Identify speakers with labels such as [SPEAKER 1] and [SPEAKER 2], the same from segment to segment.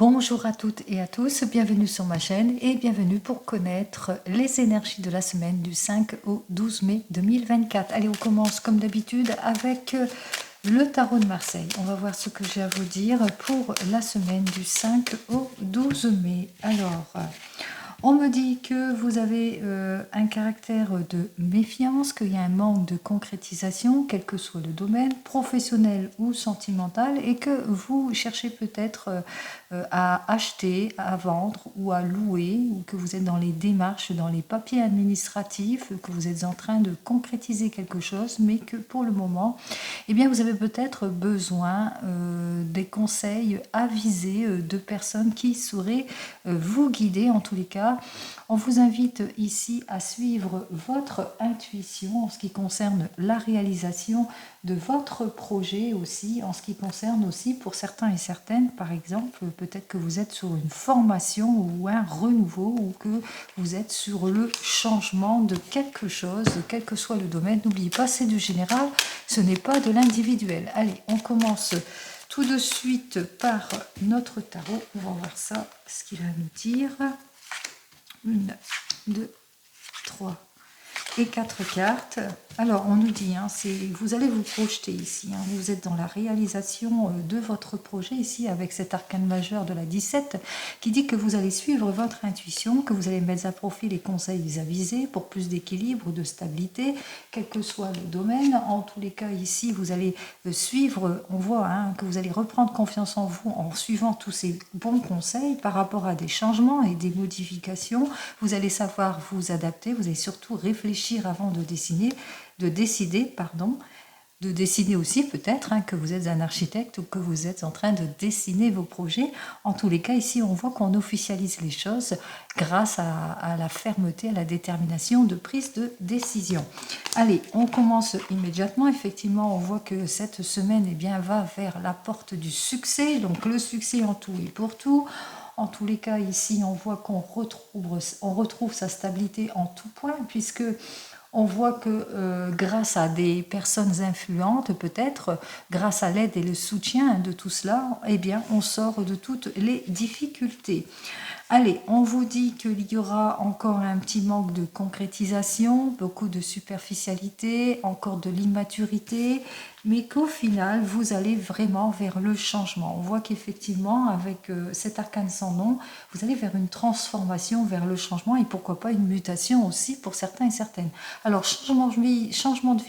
[SPEAKER 1] Bonjour à toutes et à tous, bienvenue sur ma chaîne et bienvenue pour connaître les énergies de la semaine du 5 au 12 mai 2024. Allez, on commence comme d'habitude avec le tarot de Marseille. On va voir ce que j'ai à vous dire pour la semaine du 5 au 12 mai. Alors, on me dit que vous avez un caractère de méfiance, qu'il y a un manque de concrétisation, quel que soit le domaine, professionnel ou sentimental, et que vous cherchez peut-être à acheter, à vendre ou à louer, ou que vous êtes dans les démarches, dans les papiers administratifs, que vous êtes en train de concrétiser quelque chose, mais que pour le moment, eh bien, vous avez peut-être besoin des conseils avisés de personnes qui sauraient vous guider. En tous les cas, on vous invite ici à suivre votre intuition en ce qui concerne la réalisation de votre projet aussi, en ce qui concerne aussi pour certains et certaines, par exemple, peut-être que vous êtes sur une formation ou un renouveau ou que vous êtes sur le changement de quelque chose, quel que soit le domaine. N'oubliez pas, c'est du général, ce n'est pas de l'individuel. Allez, on commence tout de suite par notre tarot. On va voir ça, ce qu'il a à nous dire. 1, 2, 3 et 4 cartes. Alors, on nous dit, vous allez vous projeter ici. Vous êtes dans la réalisation de votre projet ici avec cet arcane majeur de la 17 qui dit que vous allez suivre votre intuition, que vous allez mettre à profit les conseils avisés pour plus d'équilibre, de stabilité, quel que soit le domaine. En tous les cas, ici, vous allez suivre, on voit que vous allez reprendre confiance en vous en suivant tous ces bons conseils par rapport à des changements et des modifications. Vous allez savoir vous adapter, vous allez surtout réfléchir avant de décider, aussi peut-être que vous êtes un architecte ou que vous êtes en train de dessiner vos projets. En tous les cas, ici, on voit qu'on officialise les choses grâce à la fermeté, à la détermination de prise de décision. Allez, on commence immédiatement. Effectivement, on voit que cette semaine va vers la porte du succès. Donc, le succès en tout et pour tout. En tous les cas, ici, on voit qu'on retrouve sa stabilité en tout point, puisque on voit que grâce à des personnes influentes, peut-être, grâce à l'aide et le soutien de tout cela, on sort de toutes les difficultés. Allez, on vous dit qu'il y aura encore un petit manque de concrétisation, beaucoup de superficialité, encore de l'immaturité, mais qu'au final, vous allez vraiment vers le changement. On voit qu'effectivement, avec cet arcane sans nom, vous allez vers une transformation, vers le changement, et pourquoi pas une mutation aussi pour certains et certaines. Alors, changement de vie,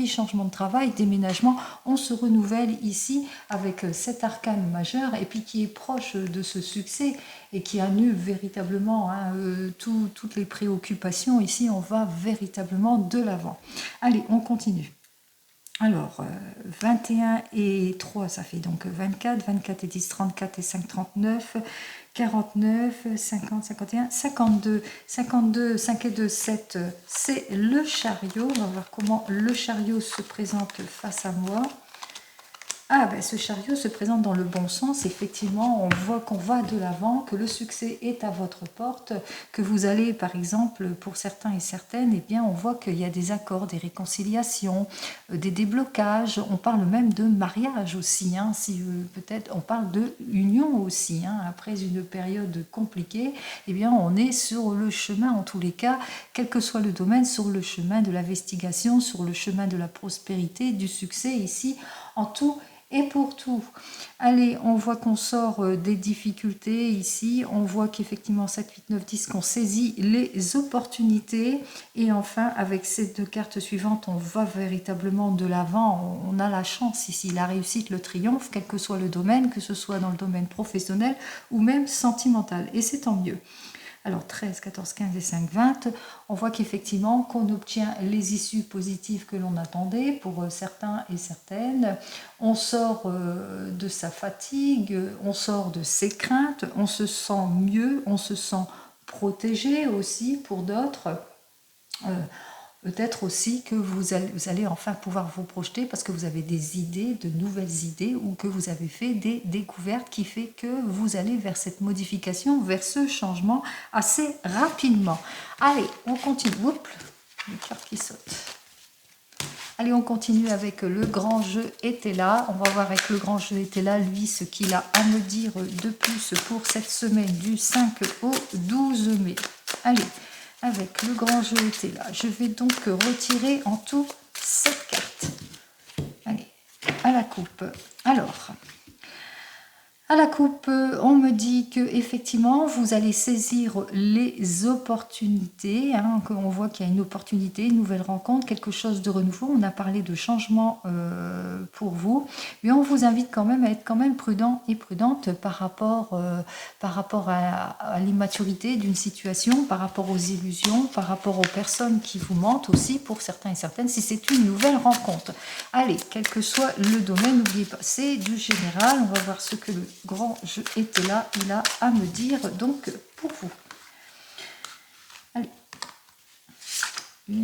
[SPEAKER 1] changement de travail, déménagement, on se renouvelle ici avec cet arcane majeur, et puis qui est proche de ce succès, et qui annule véritablement toutes les préoccupations. Ici, on va véritablement de l'avant. Allez, on continue. Alors, 21 et 3, ça fait donc 24, 24 et 10, 34 et 5, 39, 49, 50, 51, 52, 52, 5 et 2, 7, c'est le chariot. On va voir comment le chariot se présente face à moi. Ce chariot se présente dans le bon sens. Effectivement, on voit qu'on va de l'avant, que le succès est à votre porte, que vous allez, par exemple, pour certains et certaines, on voit qu'il y a des accords, des réconciliations, des déblocages. On parle même de mariage aussi, si peut-être on parle de union aussi. Après une période compliquée, on est sur le chemin, en tous les cas, quel que soit le domaine, sur le chemin de l'investigation, sur le chemin de la prospérité, du succès ici, en tout et pour tout. Allez, on voit qu'on sort des difficultés ici. On voit qu'effectivement, 7, 8, 9, 10, qu'on saisit les opportunités. Et enfin, avec ces deux cartes suivantes, on va véritablement de l'avant. On a la chance ici, la réussite, le triomphe, quel que soit le domaine, que ce soit dans le domaine professionnel ou même sentimental. Et c'est tant mieux. Alors 13, 14, 15 et 5, 20, on voit qu'effectivement qu'on obtient les issues positives que l'on attendait pour certains et certaines. On sort de sa fatigue, on sort de ses craintes, on se sent mieux, on se sent protégé aussi pour d'autres. Peut-être aussi que vous allez enfin pouvoir vous projeter parce que vous avez des idées, de nouvelles idées, ou que vous avez fait des découvertes qui fait que vous allez vers cette modification, vers ce changement assez rapidement. Allez, on continue. Oups, le cœur qui saute. Allez, on continue avec le grand jeu était là. On va voir avec le grand jeu était là, lui, ce qu'il a à me dire de plus pour cette semaine du 5 au 12 mai. Allez, avec le grand jeu était là. Je vais donc retirer en tout 7 cartes. Allez, à la coupe. Alors... À la coupe, on me dit que effectivement vous allez saisir les opportunités. Hein, on voit qu'il y a une opportunité, une nouvelle rencontre, quelque chose de renouveau. On a parlé de changement pour vous, mais on vous invite quand même à être quand même prudent et prudente par rapport à l'immaturité d'une situation, par rapport aux illusions, par rapport aux personnes qui vous mentent aussi pour certains et certaines. Si c'est une nouvelle rencontre, allez, quel que soit le domaine, n'oubliez pas, c'est du général. On va voir ce que le grand jeu était là, il a à me dire donc pour vous. Allez, 1,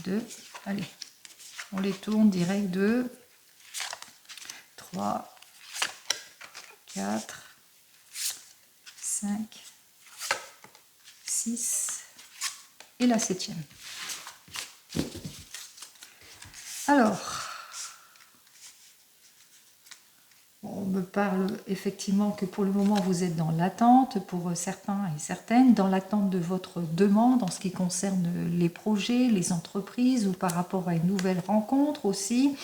[SPEAKER 1] 2, allez, on les tourne direct, 2, 3, 4, 5, 6 et la 7e. Alors, on me parle effectivement que pour le moment vous êtes dans l'attente, pour certains et certaines, dans l'attente de votre demande en ce qui concerne les projets, les entreprises ou par rapport à une nouvelle rencontre aussi.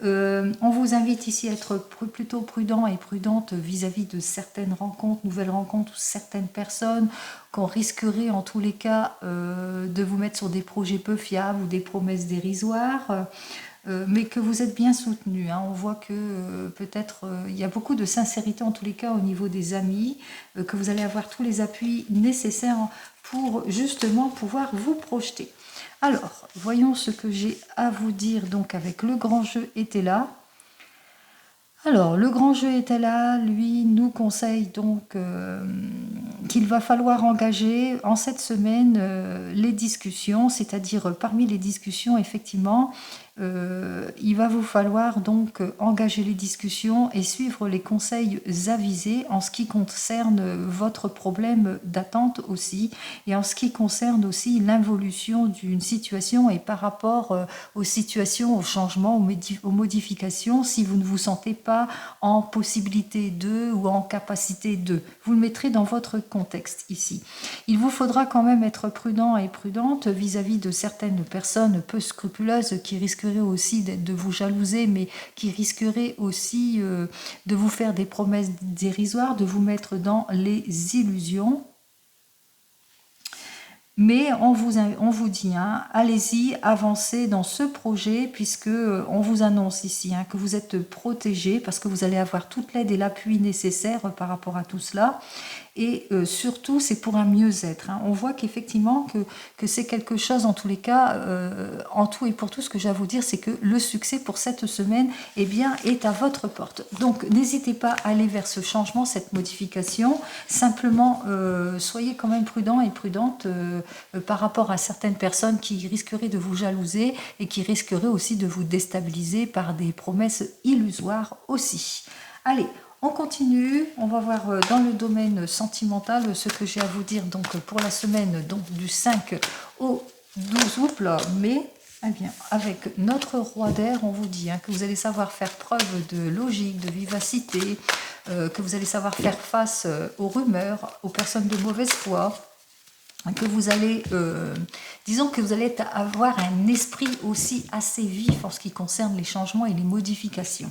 [SPEAKER 1] On vous invite ici à être plutôt prudent et prudente vis-à-vis de certaines rencontres, nouvelles rencontres ou certaines personnes qu'on risquerait en tous les cas de vous mettre sur des projets peu fiables ou des promesses dérisoires. Mais que vous êtes bien soutenu. Hein. On voit que peut-être il y a beaucoup de sincérité en tous les cas au niveau des amis, que vous allez avoir tous les appuis nécessaires pour justement pouvoir vous projeter. Alors, voyons ce que j'ai à vous dire donc avec le grand jeu était là. Alors, le grand jeu était là, lui nous conseille donc qu'il va falloir engager en cette semaine les discussions, c'est-à-dire parmi les discussions, effectivement, il va vous falloir donc engager les discussions et suivre les conseils avisés en ce qui concerne votre problème d'attente aussi, et en ce qui concerne aussi l'involution d'une situation et par rapport aux situations, aux changements, aux modifications, si vous ne vous sentez pas en possibilité de ou en capacité de. Vous le mettrez dans votre contexte ici. Il vous faudra quand même être prudent et prudente vis-à-vis de certaines personnes peu scrupuleuses qui risqueraient aussi de vous jalouser, mais qui risqueraient aussi de vous faire des promesses dérisoires, de vous mettre dans les illusions. Mais on vous dit, hein, allez-y, avancez dans ce projet, puisque on vous annonce ici que vous êtes protégé, parce que vous allez avoir toute l'aide et l'appui nécessaires par rapport à tout cela. Et surtout, c'est pour un mieux-être. Hein. On voit qu'effectivement, que c'est quelque chose, en tous les cas, en tout et pour tout, ce que j'ai à vous dire, c'est que le succès pour cette semaine eh bien, est à votre porte. Donc, n'hésitez pas à aller vers ce changement, cette modification. Simplement, soyez quand même prudent et prudente par rapport à certaines personnes qui risqueraient de vous jalouser et qui risqueraient aussi de vous déstabiliser par des promesses illusoires aussi. Allez, on continue, on va voir dans le domaine sentimental ce que j'ai à vous dire donc pour la semaine donc, du 5 au 12 août, mais eh bien, avec notre roi d'air, on vous dit que vous allez savoir faire preuve de logique, de vivacité, que vous allez savoir faire face aux rumeurs, aux personnes de mauvaise foi, que vous allez, disons que vous allez avoir un esprit aussi assez vif en ce qui concerne les changements et les modifications.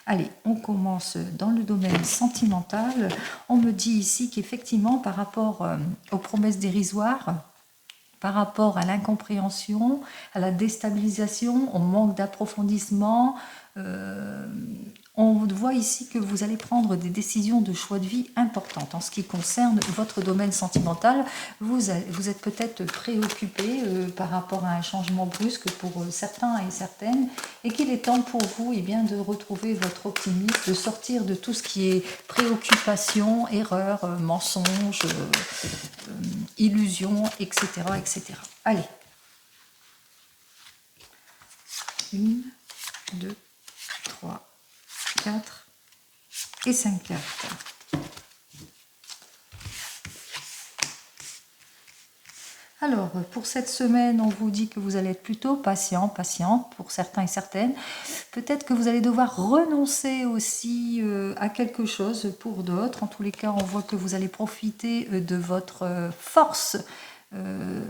[SPEAKER 1] Allez, on commence dans le domaine sentimental. On me dit ici qu'effectivement, par rapport aux promesses dérisoires, par rapport à l'incompréhension, à la déstabilisation, au manque d'approfondissement, on voit ici que vous allez prendre des décisions de choix de vie importantes. En ce qui concerne votre domaine sentimental, vous êtes peut-être préoccupé par rapport à un changement brusque pour certains et certaines, et qu'il est temps pour vous bien, de retrouver votre optimisme, de sortir de tout ce qui est préoccupation, erreur, mensonge, illusion, etc., etc. Allez. 1, 2, 3, 4 et 5 cartes. Alors, pour cette semaine, on vous dit que vous allez être plutôt patient, patiente pour certains et certaines. Peut-être que vous allez devoir renoncer aussi à quelque chose pour d'autres. En tous les cas, on voit que vous allez profiter de votre force, euh,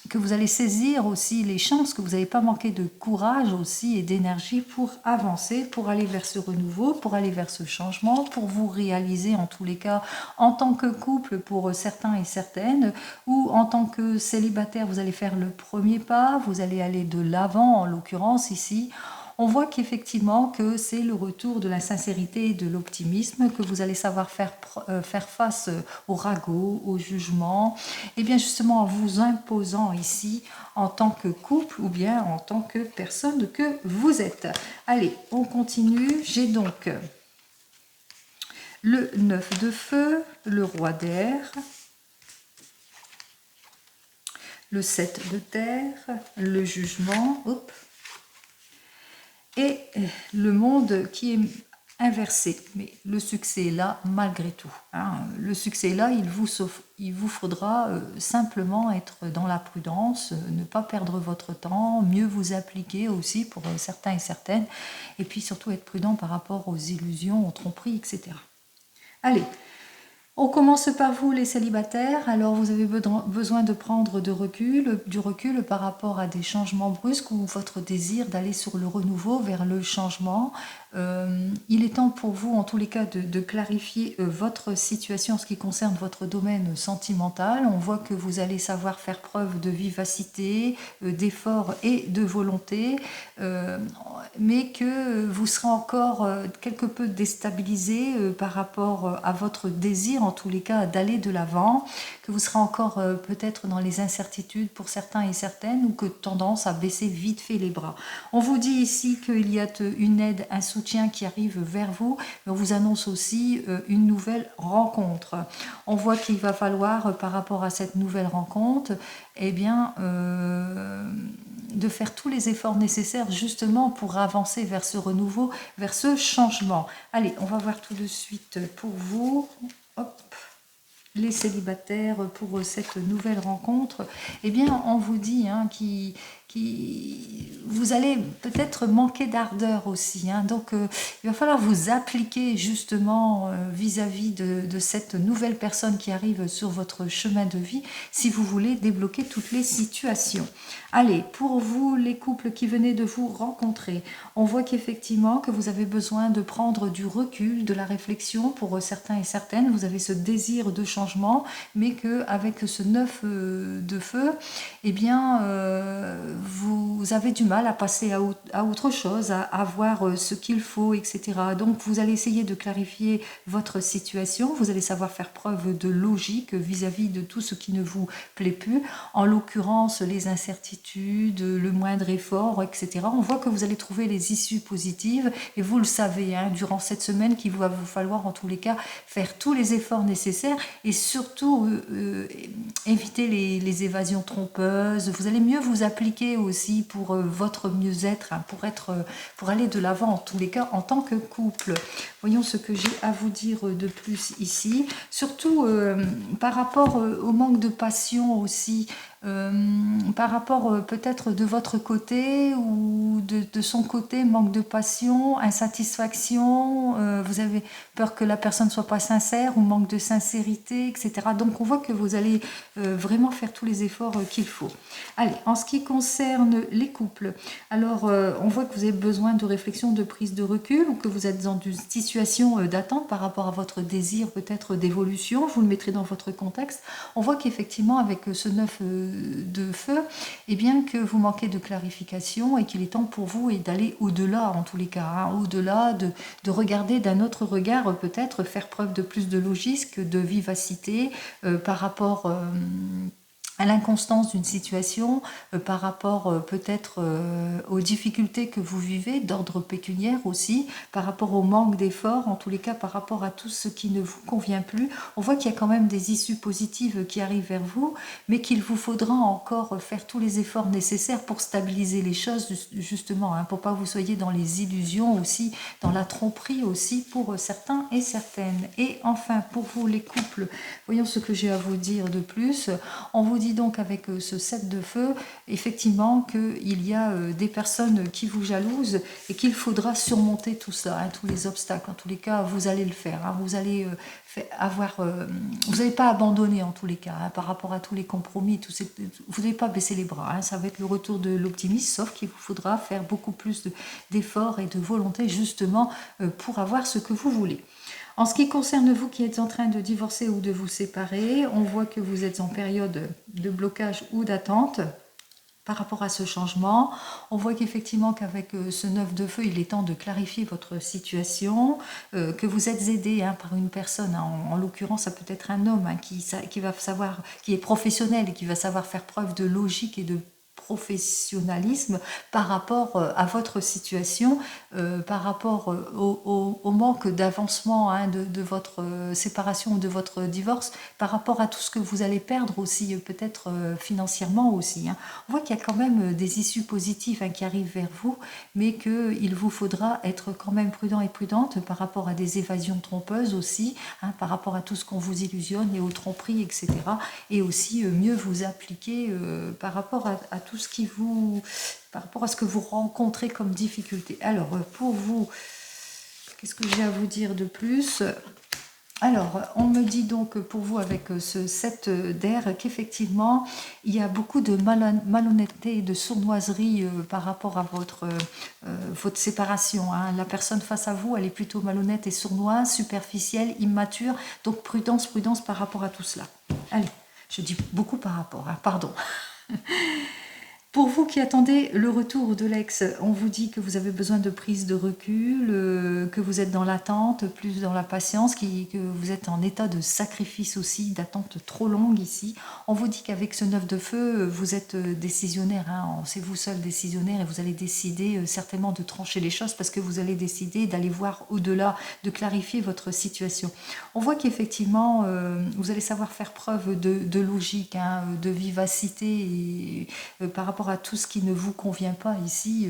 [SPEAKER 1] que vous allez saisir aussi les chances, que vous n'allez pas manquer de courage aussi et d'énergie pour avancer, pour aller vers ce renouveau, pour aller vers ce changement, pour vous réaliser en tous les cas en tant que couple pour certains et certaines, ou en tant que célibataire, vous allez faire le premier pas, vous allez aller de l'avant, en l'occurrence ici. On voit qu'effectivement que c'est le retour de la sincérité et de l'optimisme, que vous allez savoir faire face au ragot, au jugement, et bien justement en vous imposant ici en tant que couple ou bien en tant que personne que vous êtes. Allez, on continue. J'ai donc le 9 de feu, le roi d'air, le 7 de terre, le jugement, hop, et le monde qui est inversé. Mais le succès est là malgré tout. Hein. Le succès est là, il vous faudra simplement être dans la prudence, ne pas perdre votre temps, mieux vous appliquer aussi pour certains et certaines, et puis surtout être prudent par rapport aux illusions, aux tromperies, etc. Allez, on commence par vous les célibataires. Alors vous avez besoin de prendre du recul par rapport à des changements brusques ou votre désir d'aller sur le renouveau vers le changement. Il est temps pour vous en tous les cas de clarifier votre situation en ce qui concerne votre domaine sentimental. On voit que vous allez savoir faire preuve de vivacité, d'effort et de volonté, mais que vous serez encore quelque peu déstabilisé par rapport à votre désir en tous les cas d'aller de l'avant, que vous serez encore peut-être dans les incertitudes pour certains et certaines, ou que tendance à baisser vite fait les bras. On vous dit ici qu'il y a une aide, un soutien qui arrive vers vous, mais on vous annonce aussi une nouvelle rencontre. On voit qu'il va falloir par rapport à cette nouvelle rencontre, eh bien, de faire tous les efforts nécessaires justement pour avancer vers ce renouveau, vers ce changement. Allez, on va voir tout de suite pour vous. Hop. Les célibataires pour cette nouvelle rencontre, eh bien, on vous dit vous allez peut-être manquer d'ardeur aussi. Hein, donc, il va falloir vous appliquer justement vis-à-vis de cette nouvelle personne qui arrive sur votre chemin de vie si vous voulez débloquer toutes les situations. Allez, pour vous, les couples qui venaient de vous rencontrer, on voit qu'effectivement que vous avez besoin de prendre du recul, de la réflexion pour certains et certaines. Vous avez ce désir de changement, mais qu'avec ce 9 de feu, eh bien, vous avez du mal à passer à autre chose, à voir ce qu'il faut, etc. Donc, vous allez essayer de clarifier votre situation. Vous allez savoir faire preuve de logique vis-à-vis de tout ce qui ne vous plaît plus. En l'occurrence, les incertitudes, le moindre effort, etc. On voit que vous allez trouver les issues positives et vous le savez, hein, durant cette semaine qu'il va vous falloir en tous les cas faire tous les efforts nécessaires et surtout éviter les évasions trompeuses. Vous allez mieux vous appliquer aussi pour votre mieux-être, hein, pour aller de l'avant en tous les cas en tant que couple. Voyons ce que j'ai à vous dire de plus ici. Surtout par rapport au manque de passion aussi. Par rapport peut-être de votre côté ou de son côté, manque de passion, insatisfaction, vous avez peur que la personne ne soit pas sincère ou manque de sincérité, etc. Donc on voit que vous allez vraiment faire tous les efforts qu'il faut. Allez, en ce qui concerne les couples, alors on voit que vous avez besoin de réflexion, de prise de recul ou que vous êtes dans une situation d'attente par rapport à votre désir peut-être d'évolution, vous le mettrez dans votre contexte. On voit qu'effectivement avec ce 9 de feu, et bien que vous manquez de clarification et qu'il est temps pour vous d'aller au-delà en tous les cas, hein, au-delà de regarder d'un autre regard, peut-être faire preuve de plus de logique, de vivacité par rapport à l'inconstance d'une situation, par rapport peut-être aux difficultés que vous vivez, d'ordre pécuniaire aussi, par rapport au manque d'efforts, en tous les cas par rapport à tout ce qui ne vous convient plus. On voit qu'il y a quand même des issues positives qui arrivent vers vous, mais qu'il vous faudra encore faire tous les efforts nécessaires pour stabiliser les choses, justement, hein, pour pas que vous soyez dans les illusions aussi, dans la tromperie aussi pour certains et certaines. Et enfin, pour vous les couples, voyons ce que j'ai à vous dire de plus. On vous dit dit donc avec ce 7 de feu, effectivement qu'il y a des personnes qui vous jalousent et qu'il faudra surmonter tout ça, hein, tous les obstacles. En tous les cas, vous allez le faire. Hein, vous allez vous n'allez pas abandonner en tous les cas, hein, par rapport à tous les compromis. Vous n'allez pas baisser les bras. Hein, ça va être le retour de l'optimisme, sauf qu'il vous faudra faire beaucoup plus d'efforts et de volonté justement pour avoir ce que vous voulez. En ce qui concerne vous qui êtes en train de divorcer ou de vous séparer, on voit que vous êtes en période de blocage ou d'attente par rapport à ce changement. On voit qu'effectivement qu'avec ce 9 de feu, il est temps de clarifier votre situation, que vous êtes aidé hein, par une personne, hein, en l'occurrence ça peut être un homme hein, qui va savoir, qui est professionnel et qui va savoir faire preuve de logique et de professionnalisme par rapport à votre situation, par rapport au manque d'avancement hein, de votre séparation ou de votre divorce, par rapport à tout ce que vous allez perdre aussi, peut-être financièrement aussi. Hein. On voit qu'il y a quand même des issues positives hein, qui arrivent vers vous, mais qu'il vous faudra être quand même prudent et prudente par rapport à des évasions trompeuses aussi, hein, par rapport à tout ce qu'on vous illusionne et aux tromperies, etc. Et aussi mieux vous appliquer par rapport à tout ce qui vous, par rapport à ce que vous rencontrez comme difficulté. Alors pour vous, qu'est-ce que j'ai à vous dire de plus ? Alors, on me dit donc pour vous avec ce 7 d'air qu'effectivement, il y a beaucoup de malhonnêteté et de sournoiserie par rapport à votre séparation. Hein. La personne face à vous, elle est plutôt malhonnête et sournoise, superficielle, immature. Donc, prudence, prudence par rapport à tout cela. Allez, je dis beaucoup par rapport, hein, pardon. Pour vous qui attendez le retour de l'ex, on vous dit que vous avez besoin de prise de recul, que vous êtes dans l'attente, plus dans la patience, que vous êtes en état de sacrifice aussi, d'attente trop longue ici. On vous dit qu'avec ce 9 de feu, vous êtes décisionnaire, hein, c'est vous seul décisionnaire et vous allez décider certainement de trancher les choses parce que vous allez décider d'aller voir au-delà, de clarifier votre situation. On voit qu'effectivement, vous allez savoir faire preuve de logique, hein, de vivacité et, par rapport à tout ce qui ne vous convient pas ici,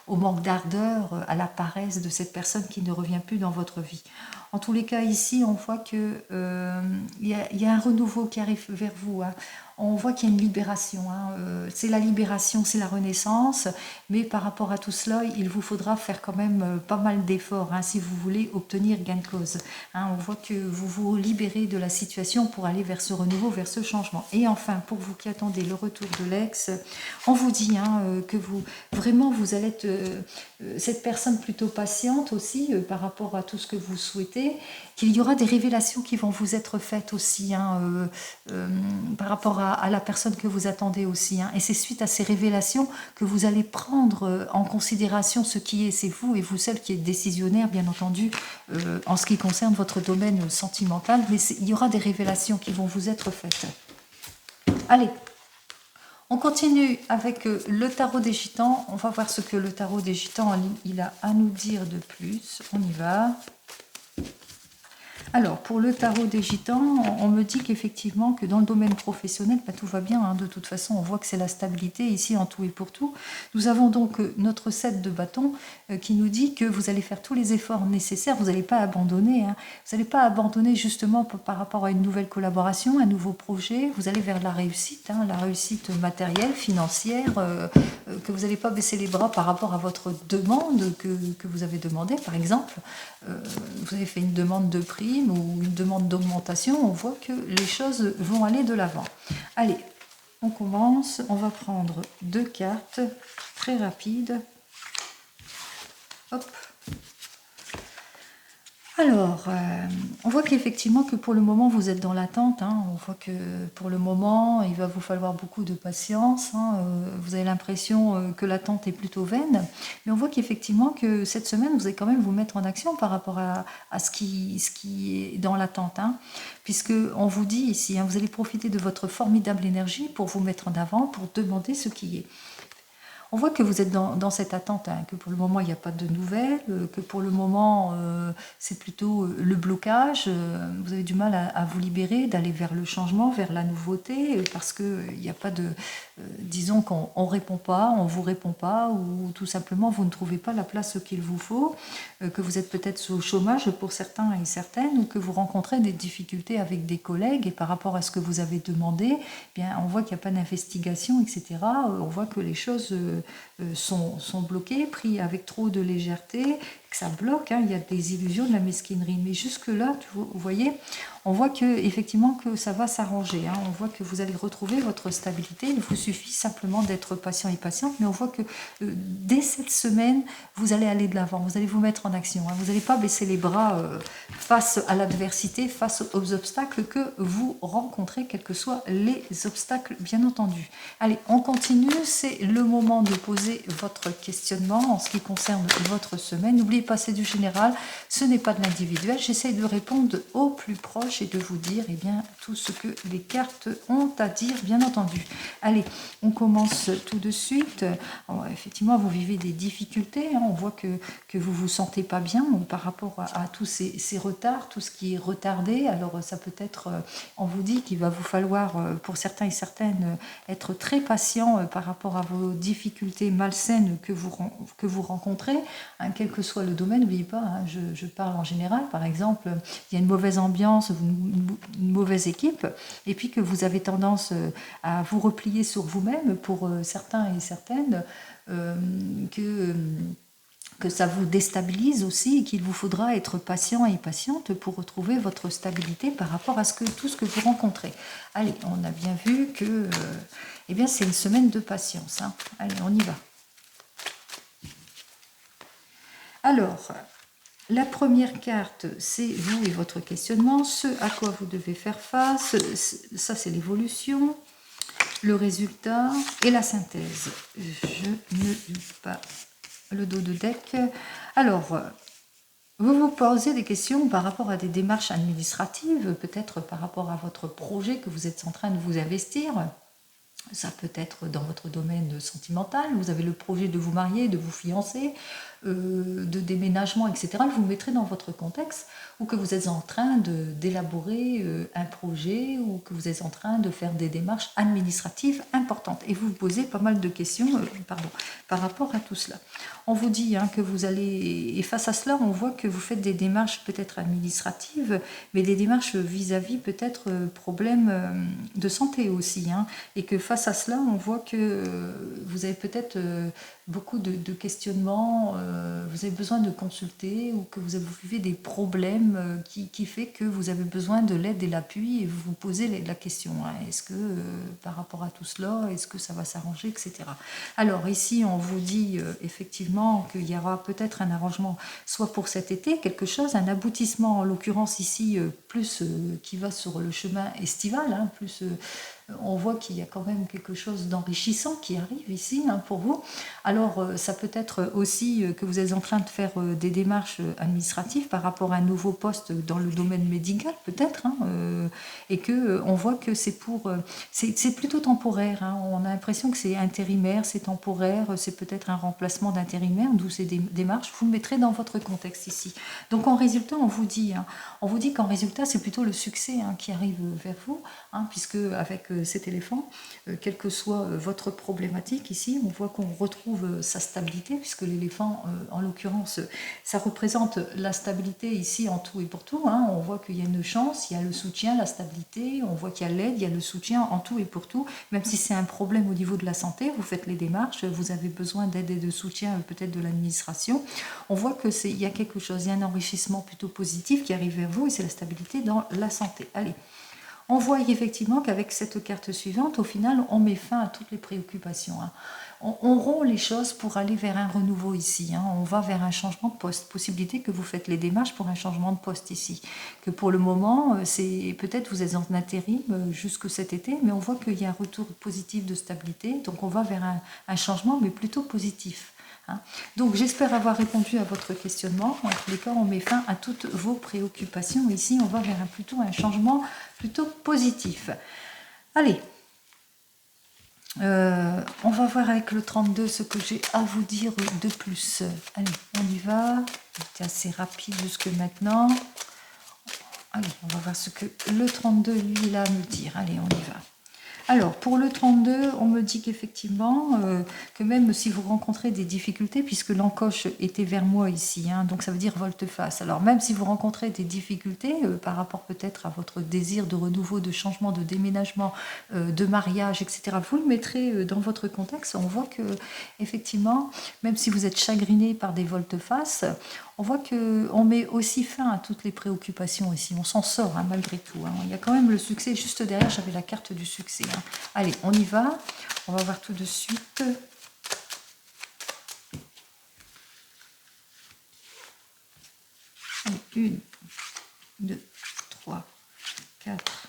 [SPEAKER 1] au manque d'ardeur, à la paresse de cette personne qui ne revient plus dans votre vie. En tous les cas, ici, on voit qu'il y a un renouveau qui arrive vers vous. Hein. On voit qu'il y a une libération. Hein. C'est la libération, c'est la renaissance. Mais par rapport à tout cela, il vous faudra faire quand même pas mal d'efforts hein, si vous voulez obtenir gain de cause. Hein. On voit que vous vous libérez de la situation pour aller vers ce renouveau, vers ce changement. Et enfin, pour vous qui attendez le retour de l'ex, on vous dit hein, que vous allez être cette personne plutôt patiente aussi par rapport à tout ce que vous souhaitez, qu'il y aura des révélations qui vont vous être faites aussi hein, par rapport à la personne que vous attendez aussi. Hein. Et c'est suite à ces révélations que vous allez prendre en considération ce qui est, c'est vous et vous seul qui êtes décisionnaire, bien entendu, en ce qui concerne votre domaine sentimental, mais il y aura des révélations qui vont vous être faites. Allez, on continue avec le tarot des gitans. On va voir ce que le tarot des gitans il a à nous dire de plus. On y va. Alors, pour le tarot des gitans, on me dit qu'effectivement, que dans le domaine professionnel, tout va bien. Hein, de toute façon, on voit que c'est la stabilité ici en tout et pour tout. Nous avons donc notre 7 de bâton qui nous dit que vous allez faire tous les efforts nécessaires. Vous n'allez pas abandonner. Hein, vous n'allez pas abandonner justement par rapport à une nouvelle collaboration, un nouveau projet. Vous allez vers la réussite matérielle, financière, que vous n'allez pas baisser les bras par rapport à votre demande que vous avez demandé. Par exemple, vous avez fait une demande de prix ou une demande d'augmentation, on voit que les choses vont aller de l'avant. Allez, on commence. On va prendre 2 cartes très rapides. Hop. Alors, on voit qu'effectivement que pour le moment vous êtes dans l'attente. Hein. On voit que pour le moment il va vous falloir beaucoup de patience. Hein. Vous avez l'impression que l'attente est plutôt vaine. Mais on voit qu'effectivement que cette semaine vous allez quand même vous mettre en action par rapport à ce qui est dans l'attente. Hein. Puisque on vous dit ici, hein, vous allez profiter de votre formidable énergie pour vous mettre en avant, pour demander ce qui est. On voit que vous êtes dans cette attente, hein, que pour le moment il n'y a pas de nouvelles, que pour le moment c'est plutôt le blocage, vous avez du mal à vous libérer, d'aller vers le changement, vers la nouveauté, parce qu'il n'y a pas de... disons qu'on ne répond pas, on ne vous répond pas, ou tout simplement vous ne trouvez pas la place qu'il vous faut, que vous êtes peut-être au chômage pour certains et certaines, ou que vous rencontrez des difficultés avec des collègues, et par rapport à ce que vous avez demandé, eh bien, on voit qu'il n'y a pas d'investigation, etc. On voit que les choses sont bloquées, prises avec trop de légèreté, que ça bloque, hein, il y a des illusions, de la mesquinerie. Mais jusque-là, vous voyez, on voit que effectivement que ça va s'arranger. Hein. On voit que vous allez retrouver votre stabilité. Il vous suffit simplement d'être patient et patiente. Mais on voit que dès cette semaine, vous allez aller de l'avant. Vous allez vous mettre en action. Hein. Vous n'allez pas baisser les bras face à l'adversité, face aux obstacles que vous rencontrez, quels que soient les obstacles, bien entendu. Allez, on continue. C'est le moment de poser votre questionnement en ce qui concerne votre semaine. N'oubliez pas, c'est du général. Ce n'est pas de l'individuel. J'essaye de répondre au plus proche et de vous dire bien, tout ce que les cartes ont à dire, bien entendu. Allez, on commence tout de suite. Alors, effectivement, vous vivez des difficultés. Hein. On voit que vous ne vous sentez pas bien par rapport à tous ces retards, tout ce qui est retardé. Alors, ça peut être, on vous dit qu'il va vous falloir, pour certains et certaines, être très patient par rapport à vos difficultés malsaines que vous rencontrez, hein, quel que soit le domaine. N'oubliez pas, hein, je parle en général. Par exemple, il y a une mauvaise ambiance, une mauvaise équipe, et puis que vous avez tendance à vous replier sur vous-même, pour certains et certaines, que ça vous déstabilise aussi, et qu'il vous faudra être patient et patiente pour retrouver votre stabilité par rapport à tout ce que vous rencontrez. Allez, on a bien vu que eh bien, c'est une semaine de patience. Hein. Allez, on y va. Alors, la première carte, c'est vous et votre questionnement, ce à quoi vous devez faire face. Ça, c'est l'évolution, le résultat et la synthèse. Je ne lis pas le dos de deck. Alors, vous vous posez des questions par rapport à des démarches administratives, peut-être par rapport à votre projet que vous êtes en train de vous investir. Ça peut être dans votre domaine sentimental, vous avez le projet de vous marier, de vous fiancer, de déménagement, etc. Vous le mettrez dans votre contexte, ou que vous êtes en train d'élaborer un projet, ou que vous êtes en train de faire des démarches administratives importantes. Et vous vous posez pas mal de questions par rapport à tout cela. On vous dit hein, que vous allez... Et face à cela, on voit que vous faites des démarches peut-être administratives, mais des démarches vis-à-vis peut-être problèmes de santé aussi. Hein, et que face à cela, on voit que vous avez peut-être beaucoup de questionnements, vous avez besoin de consulter, ou que vous vivez des problèmes qui fait que vous avez besoin de l'aide et l'appui, et vous vous posez la question, hein, est-ce que par rapport à tout cela, est-ce que ça va s'arranger, etc. Alors ici, on vous dit effectivement qu'il y aura peut-être un arrangement, soit pour cet été, quelque chose, un aboutissement, en l'occurrence ici, plus qui va sur le chemin estival, hein, plus... on voit qu'il y a quand même quelque chose d'enrichissant qui arrive ici hein, pour vous. Alors, ça peut être aussi que vous êtes en train de faire des démarches administratives par rapport à un nouveau poste dans le domaine médical, peut-être, hein, et que on voit que c'est plutôt temporaire. Hein. On a l'impression que c'est intérimaire, c'est temporaire, c'est peut-être un remplacement d'intérimaire, d'où ces démarches. Vous le mettrez dans votre contexte ici. Donc, en résultat, on vous dit qu'en résultat, c'est plutôt le succès hein, qui arrive vers vous, hein, puisque avec cet éléphant, quelle que soit votre problématique ici, on voit qu'on retrouve sa stabilité, puisque l'éléphant, en l'occurrence, ça représente la stabilité ici en tout et pour tout. Hein. On voit qu'il y a une chance, il y a le soutien, la stabilité, on voit qu'il y a l'aide, il y a le soutien en tout et pour tout. Même si c'est un problème au niveau de la santé, vous faites les démarches, vous avez besoin d'aide et de soutien peut-être de l'administration. On voit qu'il y a quelque chose, il y a un enrichissement plutôt positif qui arrive vers vous, et c'est la stabilité dans la santé. Allez. On voit effectivement qu'avec cette carte suivante, au final, on met fin à toutes les préoccupations. Hein. On rompt les choses pour aller vers un renouveau ici. Hein. On va vers un changement de poste. Possibilité que vous faites les démarches pour un changement de poste ici. Que pour le moment, c'est peut-être vous êtes en intérim jusque cet été, mais on voit qu'il y a un retour positif de stabilité. Donc on va vers un changement, mais plutôt positif. Hein. Donc j'espère avoir répondu à votre questionnement. En tous les cas, on met fin à toutes vos préoccupations. Ici, on va vers plutôt un changement plutôt positif. Allez, On va voir avec le 32 ce que j'ai à vous dire de plus. Allez, on y va. C'était assez rapide jusque maintenant. Allez, on va voir ce que le 32, lui, il a à me dire. Allez, on y va. Alors, pour le 32, on me dit qu'effectivement, que même si vous rencontrez des difficultés, puisque l'encoche était vers moi ici, hein, donc ça veut dire volte-face. Alors, même si vous rencontrez des difficultés par rapport peut-être à votre désir de renouveau, de changement, de déménagement, de mariage, etc., vous le mettrez dans votre contexte. On voit que, effectivement, même si vous êtes chagriné par des volte-face, on voit qu'on met aussi fin à toutes les préoccupations ici. On s'en sort hein, malgré tout. Hein. Il y a quand même le succès. Juste derrière, j'avais la carte du succès. Hein. Allez, on y va. On va voir tout de suite. Allez, 1, 2, 3, 4,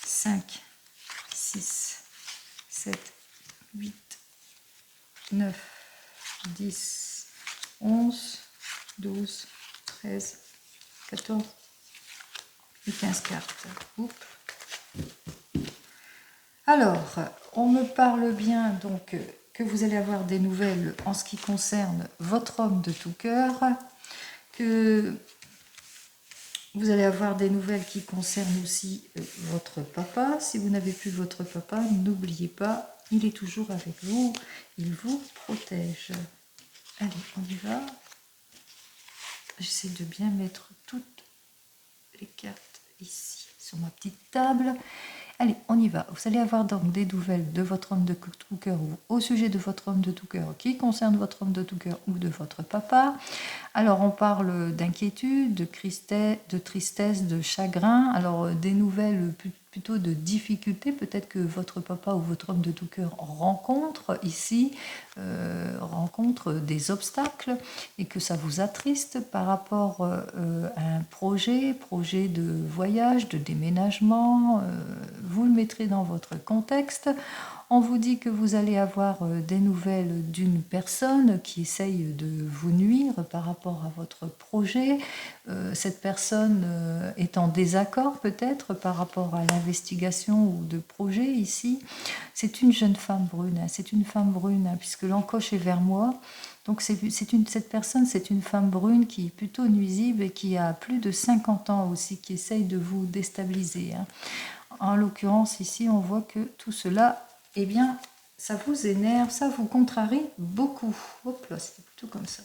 [SPEAKER 1] 5, 6, 7, 8, 9, 10, 11, 12, 13, 14 et 15 cartes. Oups. Alors, on me parle bien donc que vous allez avoir des nouvelles en ce qui concerne votre homme de tout cœur, que vous allez avoir des nouvelles qui concernent aussi votre papa. Si vous n'avez plus votre papa, n'oubliez pas, il est toujours avec vous, il vous protège. Allez, on y va. J'essaie de bien mettre toutes les cartes ici sur ma petite table. Allez, on y va. Vous allez avoir donc des nouvelles de votre homme de tout cœur ou au sujet de votre homme de tout cœur qui concerne votre homme de tout cœur ou de votre papa. Alors, on parle d'inquiétude, de tristesse, de chagrin. Alors, des nouvelles plutôt de difficultés, peut-être que votre papa ou votre homme de tout cœur rencontre ici, rencontre des obstacles et que ça vous attriste par rapport à un projet de voyage, de déménagement. Vous le mettrez dans votre contexte. On vous dit que vous allez avoir des nouvelles d'une personne qui essaye de vous nuire par rapport à votre projet. Cette personne est en désaccord peut-être par rapport à l'investigation ou de projet ici. C'est une jeune femme brune, hein, c'est une femme brune hein, puisque l'encoche est vers moi. Donc cette personne, c'est une femme brune qui est plutôt nuisible et qui a plus de 50 ans aussi, qui essaye de vous déstabiliser. Hein. En l'occurrence ici, on voit que tout cela, eh bien, ça vous énerve, ça vous contrarie beaucoup. Hop là, c'est plutôt comme ça.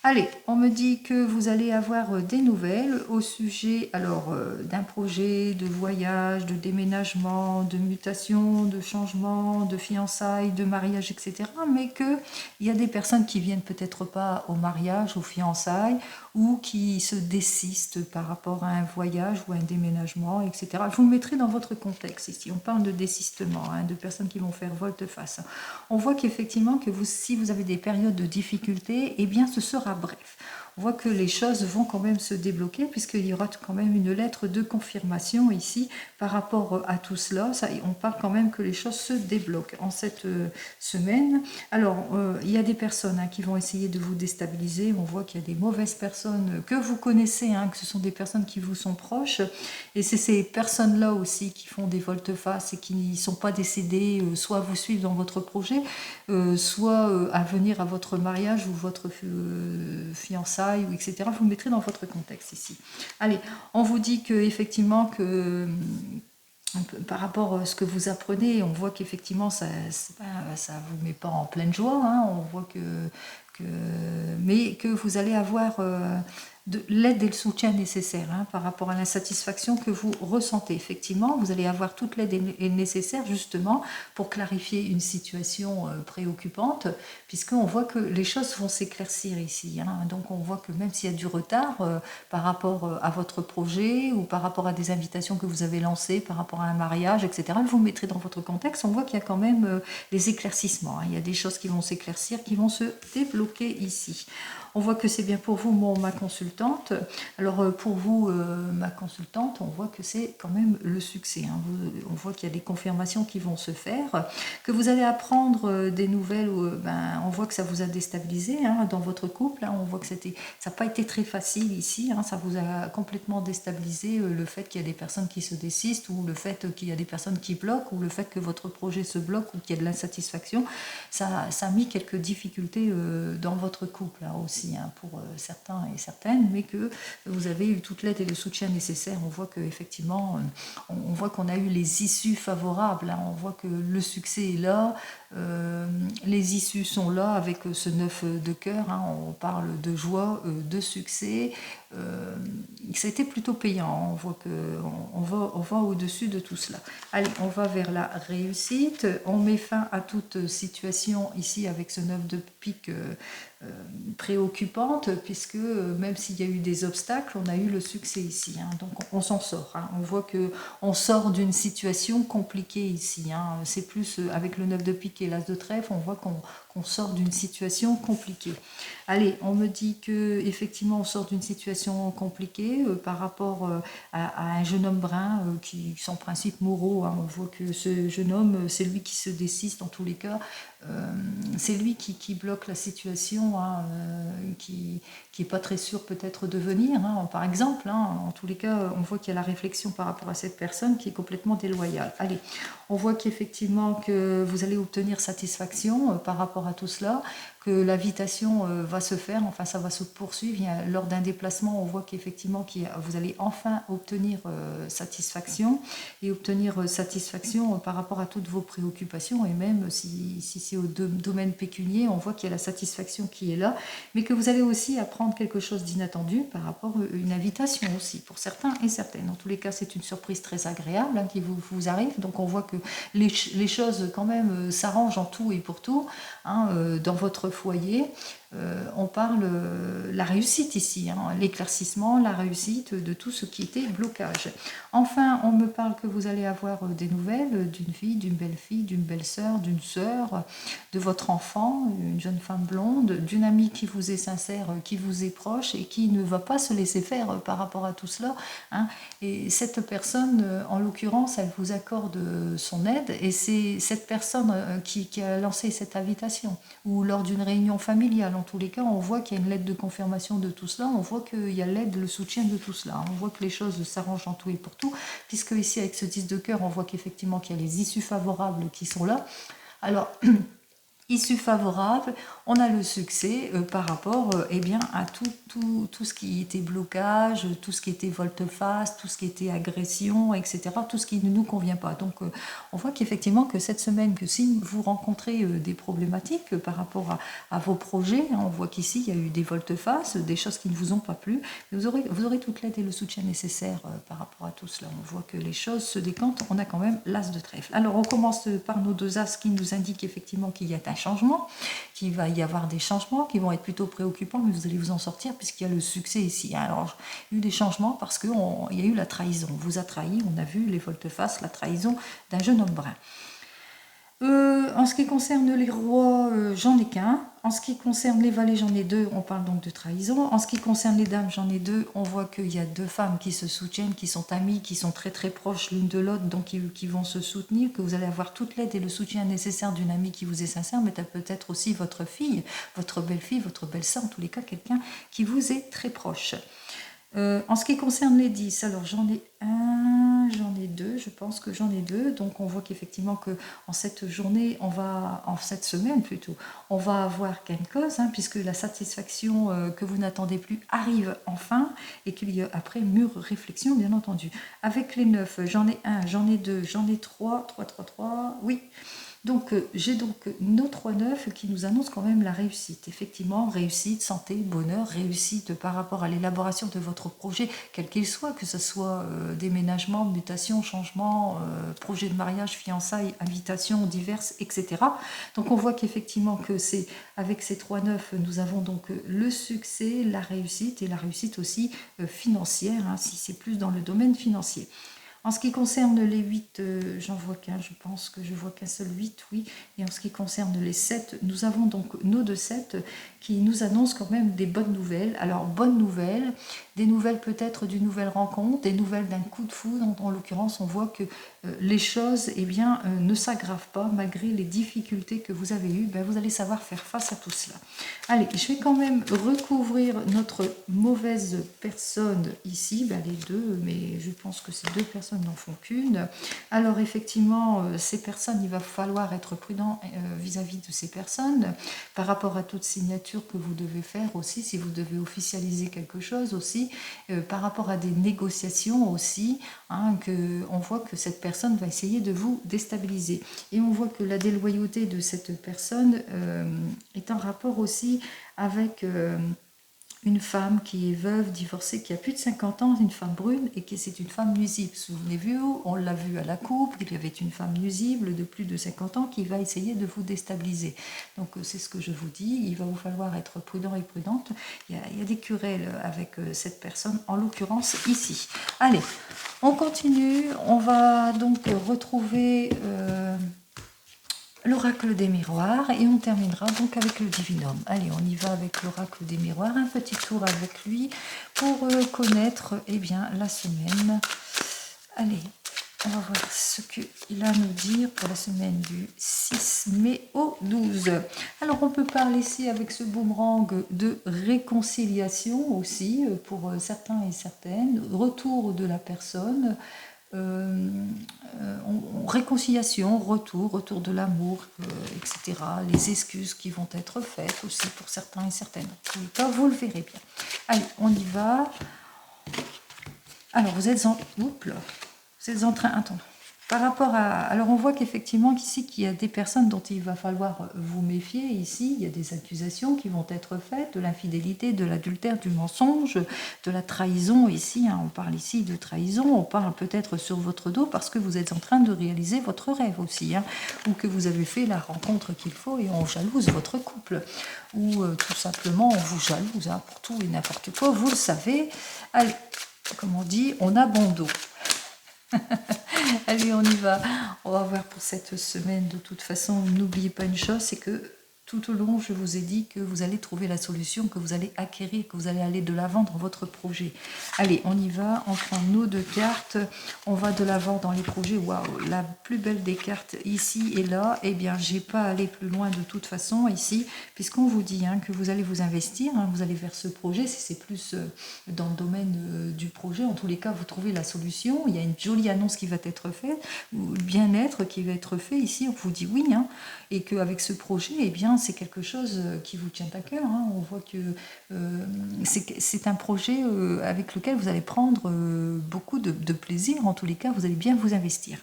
[SPEAKER 1] Allez, on me dit que vous allez avoir des nouvelles au sujet alors d'un projet de voyage, de déménagement, de mutation, de changement, de fiançailles, de mariage, etc. Mais qu'il y a des personnes qui viennent peut-être pas au mariage, aux fiançailles, ou qui se désistent par rapport à un voyage ou un déménagement, etc. Vous le mettrez dans votre contexte ici. On parle de désistement, hein, de personnes qui vont faire volte-face. On voit qu'effectivement, que si vous avez des périodes de difficulté, eh bien, ce sera bref. On voit que les choses vont quand même se débloquer puisqu'il y aura quand même une lettre de confirmation ici par rapport à tout cela. On parle quand même que les choses se débloquent en cette semaine. Alors, il y a des personnes hein, qui vont essayer de vous déstabiliser. On voit qu'il y a des mauvaises personnes que vous connaissez, hein, que ce sont des personnes qui vous sont proches. Et c'est ces personnes-là aussi qui font des volte-face et qui ne sont pas décédées, soit vous suivre dans votre projet, soit à venir à votre mariage ou votre fiançailles, ou etc. Vous le mettrez dans votre contexte ici. Allez, on vous dit que effectivement que par rapport à ce que vous apprenez, on voit qu'effectivement ça vous met pas en pleine joie. Hein, on voit mais que vous allez avoir de l'aide et le soutien nécessaire hein, par rapport à l'insatisfaction que vous ressentez. Effectivement, vous allez avoir toute l'aide nécessaire justement pour clarifier une situation préoccupante, puisqu'on voit que les choses vont s'éclaircir ici. Hein. Donc on voit que même s'il y a du retard par rapport à votre projet ou par rapport à des invitations que vous avez lancées, par rapport à un mariage, etc., vous mettrez dans votre contexte, on voit qu'il y a quand même des éclaircissements. Hein. Il y a des choses qui vont s'éclaircir, qui vont se débloquer ici. On voit que c'est bien pour vous, ma consultante. Alors pour vous, ma consultante, on voit que c'est quand même le succès. Hein. On voit qu'il y a des confirmations qui vont se faire, que vous allez apprendre des nouvelles. On voit que ça vous a déstabilisé hein, dans votre couple. Hein. On voit que ça n'a pas été très facile ici. Hein. Ça vous a complètement déstabilisé le fait qu'il y a des personnes qui se désistent, ou le fait qu'il y a des personnes qui bloquent, ou le fait que votre projet se bloque, ou qu'il y a de l'insatisfaction. Ça a mis quelques difficultés dans votre couple hein, aussi, hein, pour certains et certaines, mais que vous avez eu toute l'aide et le soutien nécessaire. On voit qu'effectivement, on voit qu'on a eu les issues favorables. Hein. On voit que le succès est là, les issues sont là avec ce 9 de cœur. Hein. On parle de joie, de succès. Ça a été plutôt payant. On voit qu'on va au-dessus de tout cela. Allez, on va vers la réussite. On met fin à toute situation ici avec ce 9 de pique préoccupante, puisque même s'il y a eu des obstacles, on a eu le succès ici. Hein. Donc on s'en sort. Hein. On voit qu'on sort d'une situation compliquée ici. Hein. C'est plus avec le 9 de pique et l'as de trèfle, on voit qu'on sort d'une situation compliquée. Allez, on me dit que effectivement on sort d'une situation compliquée par rapport à un jeune homme brun qui, sans principe moraux, hein, on voit que ce jeune homme, c'est lui qui se désiste dans tous les cas. C'est lui qui bloque la situation, hein, qui n'est pas très sûr peut-être de venir, hein, par exemple. Hein, en tous les cas, on voit qu'il y a la réflexion par rapport à cette personne qui est complètement déloyale. Allez, on voit qu'effectivement que vous allez obtenir satisfaction par rapport à tout cela, que l'invitation va se faire, enfin ça va se poursuivre. Lors d'un déplacement, on voit qu'effectivement vous allez enfin obtenir satisfaction, et obtenir satisfaction par rapport à toutes vos préoccupations, et même si c'est au domaine pécunier, on voit qu'il y a la satisfaction qui est là, mais que vous allez aussi apprendre quelque chose d'inattendu par rapport à une invitation aussi, pour certains et certaines. En tous les cas, c'est une surprise très agréable hein, qui vous arrive, donc on voit que les choses quand même s'arrangent en tout et pour tout hein, dans votre foyer. On parle la réussite ici, hein, l'éclaircissement, la réussite de tout ce qui était blocage. Enfin, on me parle que vous allez avoir des nouvelles d'une fille, d'une belle-fille, d'une belle-sœur, d'une sœur, de votre enfant, une jeune femme blonde, d'une amie qui vous est sincère, qui vous est proche et qui ne va pas se laisser faire par rapport à tout cela. Hein. Et cette personne, en l'occurrence, elle vous accorde son aide, et c'est cette personne qui a lancé cette invitation, ou lors d'une réunion familiale. En tous les cas, on voit qu'il y a une lettre de confirmation de tout cela, on voit qu'il y a l'aide, le soutien de tout cela. On voit que les choses s'arrangent en tout et pour tout, puisque ici, avec ce 10 de cœur, on voit qu'effectivement qu'il y a les issues favorables qui sont là. Alors, issue favorable, on a le succès par rapport eh bien, à tout ce qui était blocage, tout ce qui était volte-face, tout ce qui était agression, etc., tout ce qui ne nous convient pas. Donc on voit qu'effectivement que cette semaine, que si vous rencontrez des problématiques par rapport à vos projets, hein, on voit qu'ici il y a eu des volte-face, des choses qui ne vous ont pas plu, mais vous aurez toute l'aide et le soutien nécessaire par rapport à tout cela. On voit que les choses se décantent, on a quand même l'as de trèfle. Alors on commence par nos deux as qui nous indiquent effectivement qu'il y a un changement, qu'il va y avoir des changements qui vont être plutôt préoccupants, mais vous allez vous en sortir puisqu'il y a le succès ici. Alors, il y a eu des changements parce qu'il y a eu la trahison. On vous a trahi, on a vu les volte-face, la trahison d'un jeune homme brun. En ce qui concerne les rois, j'en ai qu'un. En ce qui concerne les valets, j'en ai deux. On parle donc de trahison. En ce qui concerne les dames, j'en ai deux. On voit qu'il y a deux femmes qui se soutiennent, qui sont amies, qui sont très très proches l'une de l'autre, donc qui vont se soutenir, que vous allez avoir toute l'aide et le soutien nécessaire d'une amie qui vous est sincère, mais peut-être aussi votre fille, votre belle-fille, votre belle-sœur, en tous les cas, quelqu'un qui vous est très proche. En ce qui concerne les 10, alors j'en ai un, j'en ai deux, je pense que j'en ai deux. Donc on voit qu'effectivement en cette journée, en cette semaine plutôt, on va avoir gain de cause, hein, puisque la satisfaction que vous n'attendez plus arrive enfin, et qu'il y a après mûre réflexion, bien entendu. Avec les 9, j'en ai un, j'en ai deux, j'en ai trois, oui. Donc j'ai donc nos 3-9 qui nous annoncent quand même la réussite. Effectivement, réussite, santé, bonheur, réussite par rapport à l'élaboration de votre projet, quel qu'il soit, que ce soit déménagement, mutation, changement, projet de mariage, fiançailles, invitations diverses, etc. Donc on voit qu'effectivement que c'est avec ces 3-9, nous avons donc le succès, la réussite, et la réussite aussi financière, hein, si c'est plus dans le domaine financier. En ce qui concerne les 8, j'en vois qu'un, je pense que je vois qu'un seul 8, oui. Et en ce qui concerne les 7, nous avons donc nos deux 7 qui nous annoncent quand même des bonnes nouvelles. Alors, bonnes nouvelles, des nouvelles peut-être d'une nouvelle rencontre, des nouvelles d'un coup de foudre. En l'occurrence, on voit que les choses eh bien, ne s'aggravent pas malgré les difficultés que vous avez eues. Ben, vous allez savoir faire face à tout cela. Allez, je vais quand même recouvrir notre mauvaise personne ici, ben, les deux, mais je pense que ces deux personnes n'en font qu'une. Alors effectivement, ces personnes, il va falloir être prudent vis-à-vis de ces personnes par rapport à toute signature que vous devez faire aussi, si vous devez officialiser quelque chose aussi, par rapport à des négociations aussi, hein, on voit que cette personne va essayer de vous déstabiliser. Et on voit que la déloyauté de cette personne est en rapport aussi avec une femme qui est veuve, divorcée, qui a plus de 50 ans, une femme brune, et qui c'est une femme nuisible. Souvenez-vous, on l'a vu à la coupe, il y avait une femme nuisible de plus de 50 ans qui va essayer de vous déstabiliser. Donc c'est ce que je vous dis, il va vous falloir être prudent et prudente. Il y a des querelles avec cette personne, en l'occurrence ici. Allez, on continue, on va donc retrouver l'oracle des miroirs et on terminera donc avec le divinum. Allez, on y va avec l'oracle des miroirs, un petit tour avec lui pour connaître eh bien, la semaine. Allez, on va voir ce qu'il a à nous dire pour la semaine du 6 mai au 12. Alors on peut parler ici avec ce boomerang de réconciliation aussi pour certains et certaines, retour de la personne, réconciliation, retour de l'amour, etc. Les excuses qui vont être faites aussi pour certains et certaines. En tout cas, vous le verrez bien. Allez, on y va. Alors, vous êtes en train... Attends. Par rapport à... Alors, on voit qu'effectivement, ici, qu'il y a des personnes dont il va falloir vous méfier. Ici, il y a des accusations qui vont être faites, de l'infidélité, de l'adultère, du mensonge, de la trahison. Ici, hein, on parle ici de trahison. On parle peut-être sur votre dos parce que vous êtes en train de réaliser votre rêve aussi. Hein, ou que vous avez fait la rencontre qu'il faut et on jalouse votre couple. Ou tout simplement, on vous jalouse hein, pour tout et n'importe quoi. Vous le savez. Allez, comme on dit, on a bon dos. Allez, on y va. On va voir pour cette semaine. De toute façon, n'oubliez pas une chose, c'est que tout au long, je vous ai dit que vous allez trouver la solution, que vous allez acquérir, que vous allez aller de l'avant dans votre projet. Allez, on y va. On prend nos deux cartes. On va de l'avant dans les projets. Waouh, la plus belle des cartes ici et là. Eh bien, j'ai pas allé plus loin de toute façon ici, puisqu'on vous dit hein, que vous allez vous investir, hein, vous allez vers ce projet. Si c'est plus dans le domaine du projet, en tous les cas, vous trouvez la solution. Il y a une jolie annonce qui va être faite, le bien-être qui va être fait ici. On vous dit oui, hein, et qu'avec ce projet, eh bien, c'est quelque chose qui vous tient à cœur. Hein. On voit que c'est un projet avec lequel vous allez prendre beaucoup de plaisir. En tous les cas, vous allez bien vous investir.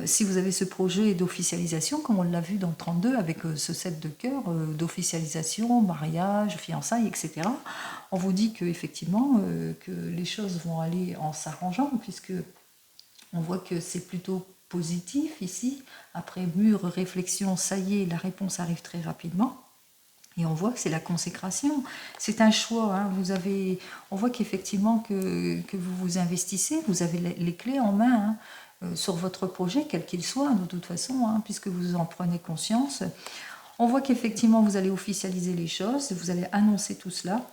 [SPEAKER 1] Si vous avez ce projet d'officialisation, comme on l'a vu dans le 32, avec ce 7 de cœur, d'officialisation, mariage, fiançailles, etc., on vous dit qu'effectivement, que les choses vont aller en s'arrangeant, puisque on voit que c'est plutôt positif ici. Après mûre réflexion, ça y est, la réponse arrive très rapidement. Et on voit que c'est la consécration. C'est un choix. Hein. On voit qu'effectivement que vous vous investissez, vous avez les clés en main hein, sur votre projet, quel qu'il soit, de toute façon, hein, puisque vous en prenez conscience. On voit qu'effectivement vous allez officialiser les choses, vous allez annoncer tout cela,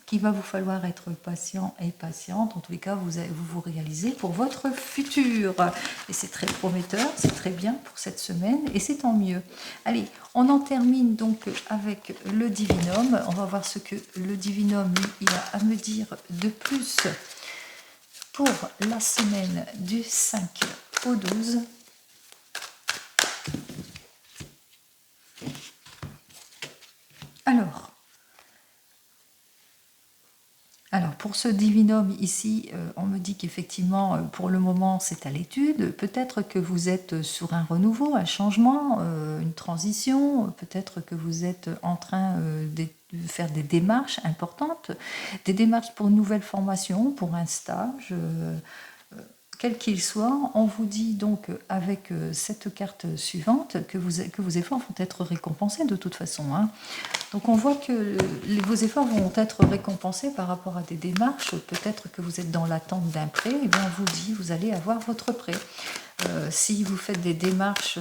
[SPEAKER 1] qu'il va vous falloir être patient et patiente. En tous les cas, vous réalisez pour votre futur. Et c'est très prometteur, c'est très bien pour cette semaine et c'est tant mieux. Allez, on en termine donc avec le divinum. On va voir ce que le divinum, lui, il a à me dire de plus pour la semaine du 5 au 12. Alors, pour ce divinum ici, on me dit qu'effectivement, pour le moment, c'est à l'étude. Peut-être que vous êtes sur un renouveau, un changement, une transition. Peut-être que vous êtes en train de faire des démarches importantes, des démarches pour une nouvelle formation, pour un stage. quel qu'il soit. On vous dit donc avec cette carte suivante que vos efforts vont être récompensés de toute façon, hein. Donc on voit que vos efforts vont être récompensés par rapport à des démarches. Peut-être que vous êtes dans l'attente d'un prêt, et bien on vous dit vous allez avoir votre prêt. Si vous faites des démarches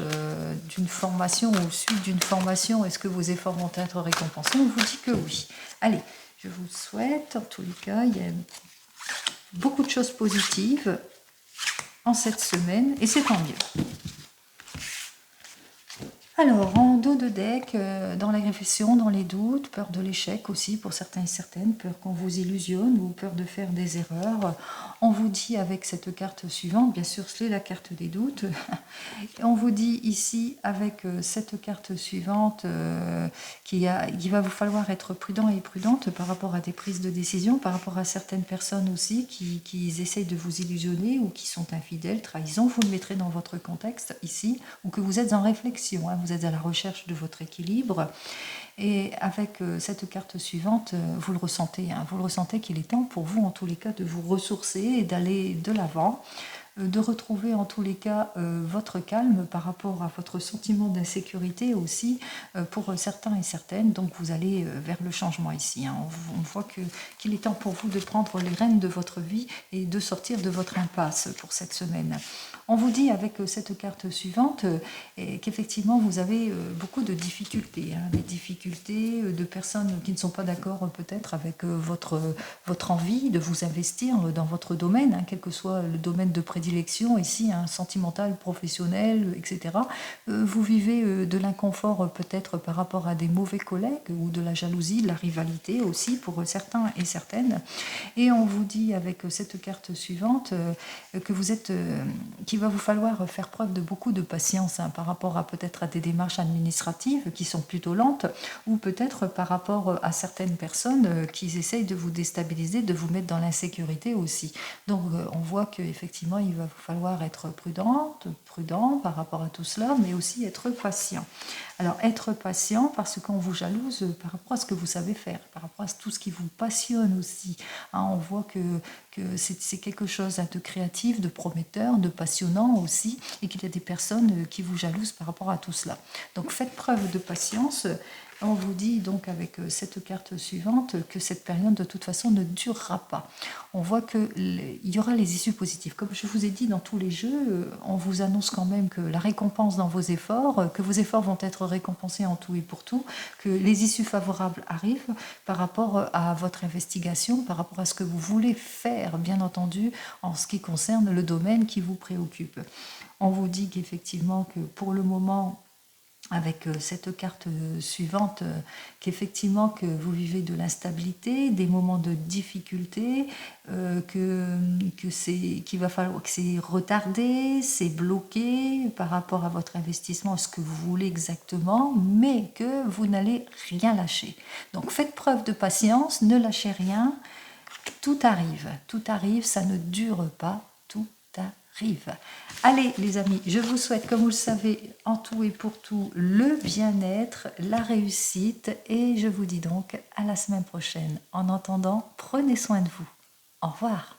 [SPEAKER 1] d'une formation ou suite d'une formation, est-ce que vos efforts vont être récompensés? On vous dit que oui. Allez, je vous souhaite, en tous les cas, il y a beaucoup de choses positives en cette semaine, et c'est tant mieux. Alors, en dos de deck, dans l'agression, dans les doutes, peur de l'échec aussi pour certains et certaines, peur qu'on vous illusionne ou peur de faire des erreurs. On vous dit avec cette carte suivante, bien sûr c'est la carte des doutes, on vous dit ici avec cette carte suivante qu'il va vous falloir être prudent et prudente par rapport à des prises de décision, par rapport à certaines personnes aussi qui essayent de vous illusionner ou qui sont infidèles, trahison. Vous le mettrez dans votre contexte ici, ou que vous êtes en réflexion, hein, vous êtes à la recherche de votre équilibre. Et avec cette carte suivante, vous le ressentez, hein, vous le ressentez qu'il est temps pour vous en tous les cas de vous ressourcer et d'aller de l'avant, de retrouver en tous les cas votre calme par rapport à votre sentiment d'insécurité aussi pour certains et certaines. Donc vous allez vers le changement ici, hein. On voit qu'il est temps pour vous de prendre les rênes de votre vie et de sortir de votre impasse pour cette semaine. On vous dit avec cette carte suivante qu'effectivement vous avez beaucoup de difficultés, hein, des difficultés de personnes qui ne sont pas d'accord peut-être avec votre envie de vous investir dans votre domaine, hein, quel que soit le domaine de prédilection ici, hein, sentimental, professionnel, etc. Vous vivez de l'inconfort peut-être par rapport à des mauvais collègues ou de la jalousie, de la rivalité aussi pour certains et certaines. Et on vous dit avec cette carte suivante que vous êtes, qu'il va vous falloir faire preuve de beaucoup de patience, hein, par rapport à peut-être à des démarches administratives qui sont plutôt lentes, ou peut-être par rapport à certaines personnes qui essayent de vous déstabiliser, de vous mettre dans l'insécurité aussi. Donc on voit qu'effectivement il va vous falloir être prudent par rapport à tout cela, mais aussi être patient. Alors être patient parce qu'on vous jalouse par rapport à ce que vous savez faire, par rapport à tout ce qui vous passionne aussi, hein. On voit que c'est quelque chose de créatif, de prometteur, de passionnant aussi, et qu'il y a des personnes qui vous jalousent par rapport à tout cela. Donc faites preuve de patience. On vous dit donc avec cette carte suivante que cette période de toute façon ne durera pas. On voit qu'il y aura les issues positives. Comme je vous ai dit dans tous les jeux, on vous annonce quand même que la récompense dans vos efforts, que vos efforts vont être récompensés en tout et pour tout, que les issues favorables arrivent par rapport à votre investigation, par rapport à ce que vous voulez faire, bien entendu, en ce qui concerne le domaine qui vous préoccupe. On vous dit qu'effectivement, que pour le moment, avec cette carte suivante, qu'effectivement que vous vivez de l'instabilité, des moments de difficulté, qu'il va falloir que c'est retardé, c'est bloqué par rapport à votre investissement, ce que vous voulez exactement, mais que vous n'allez rien lâcher. Donc faites preuve de patience, ne lâchez rien, tout arrive, ça ne dure pas, tout arrive. Allez les amis, je vous souhaite, comme vous le savez, en tout et pour tout, le bien-être, la réussite, et je vous dis donc à la semaine prochaine. En attendant, prenez soin de vous. Au revoir.